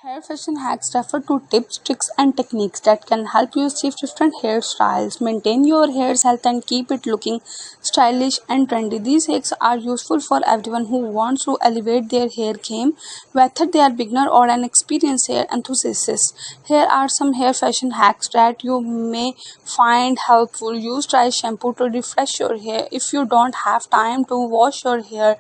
Hair fashion hacks refer to tips, tricks, and techniques that can help you achieve different hairstyles, maintain your hair's health, and keep it looking stylish and trendy. These hacks are useful for everyone who wants to elevate their hair game, whether they are beginner or an experienced hair enthusiast. Here are some hair fashion hacks that you may find helpful. Use dry shampoo to refresh your hair. If you don't have time to wash your hair,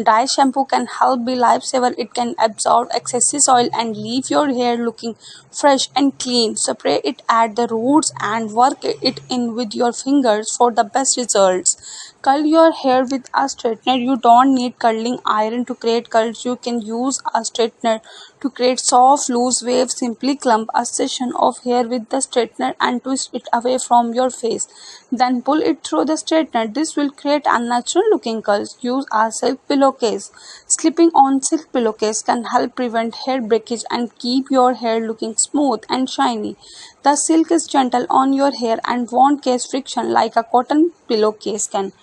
dry shampoo can help be lifesaver. It can absorb excessive oil and leave your hair looking fresh and clean. Spray it at the roots and work it in with your fingers for the best results. Curl your hair with a straightener. You don't need curling iron to create curls. You can use a straightener to create soft, loose waves. Simply clump a section of hair with the straightener and twist it away from your face. Then pull it through the straightener. This will create unnatural looking curls. Use a silk pillowcase. Slipping on silk pillowcase can help prevent hair breakage and keep your hair looking smooth and shiny. The silk is gentle on your hair and won't cause friction like a cotton pillowcase can.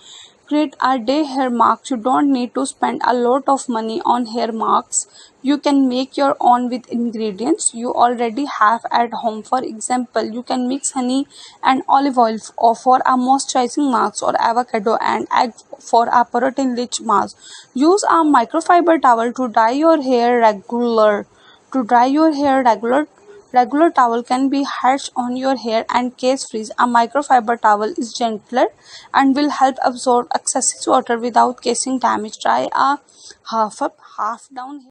Create a day hair marks. You don't need to spend a lot of money on hair marks. You can make your own with ingredients you already have at home. For example, you can mix honey and olive oil for a moisturizing mask or avocado and egg for a protein rich mask. Use a microfiber towel to dry your hair regular. To dry your hair regular towel can be harsh on your hair and case freeze. A microfiber towel is gentler and will help absorb excessive water without causing damage. Try a half up, half down